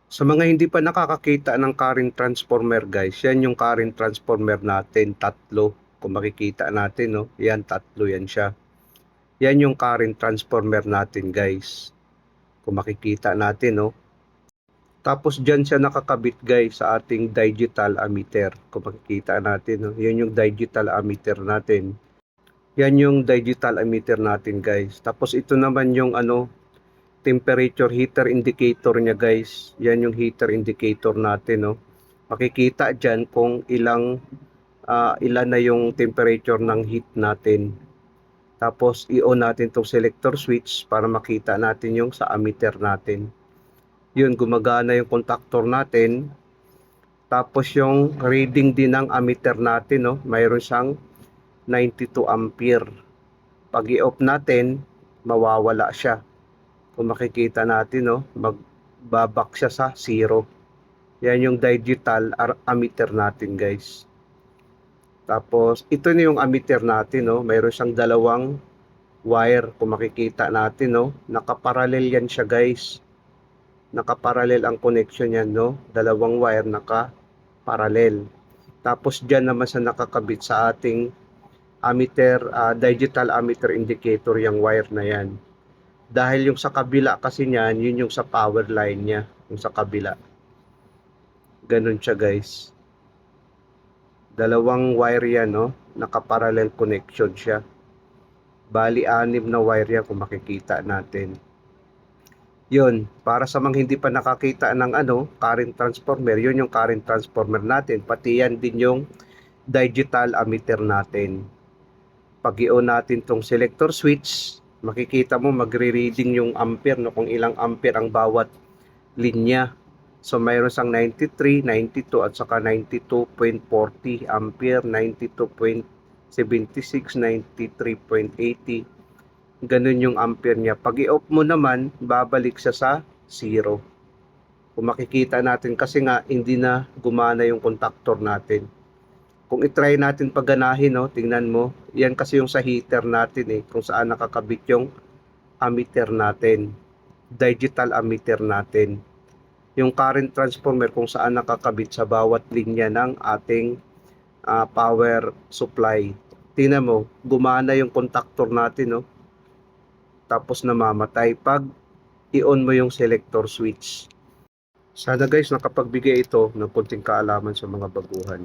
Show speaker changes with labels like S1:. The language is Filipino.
S1: Sa mga hindi pa nakakakita ng current transformer guys, yan yung current transformer natin, tatlo. Kung makikita natin, no? Yan, tatlo yan siya. Yan yung current transformer natin guys. Kung makikita natin, no? Tapos dyan siya nakakabit guys sa ating digital ammeter. Kung makikita natin, no? Yan yung digital ammeter natin. Yan yung digital ammeter natin guys. Tapos ito naman yung temperature heater indicator niya guys. Yan yung heater indicator natin, no. Makikita diyan kung ilan na yung temperature ng heat natin. Tapos i-on natin tong selector switch para makita natin yung sa ammeter natin. Yun, gumagana yung contactor natin. Tapos yung reading din ng ammeter natin, no, mayroon siyang 92 ampere. Pag i-off natin, mawawala siya. Kung makikita natin, no, magbabak siya sa 0. Yan yung digital ammeter natin guys. Tapos ito na yung ammeter natin, no. Mayroon siyang dalawang wire. Kung makikita natin, no, nakaparallel yan siya guys. Nakaparallel ang connection yan, no. Dalawang wire nakaparallel. Tapos dyan naman sa nakakabit sa ating ammeter, digital ammeter indicator yung wire na yan. Dahil yung sa kabila kasi niyan, yun yung sa power line niya, yung sa kabila. Ganun siya guys. Dalawang wire yan, no? Naka-parallel connection siya. Bali, 6 na wire yan kung makikita natin. Yun, para sa mga hindi pa nakakita ng current transformer, yun yung current transformer natin. Pati yan din yung digital ammeter natin. Pag i-on natin tong selector switch, makikita mo magre-reading yung ampere, no? Kung ilang ampere ang bawat linya. So mayroon sang 93, 92 at saka 92.40 ampere, 92.76, 93.80. Ganun yung ampere niya. Pag i-off mo naman, babalik siya sa 0. Kung makikita natin kasi nga hindi na gumana yung contactor natin. Kung i-try natin paganahin, no, tingnan mo. Yan kasi yung sa heater natin kung saan nakakabit yung ammeter natin. Digital ammeter natin. Yung current transformer kung saan nakakabit sa bawat linya ng ating power supply. Tingnan mo, gumana yung contactor natin, no? Tapos namamatay pag i-on mo yung selector switch. Sana guys nakapagbigay ito ng konting kaalaman sa mga baguhan.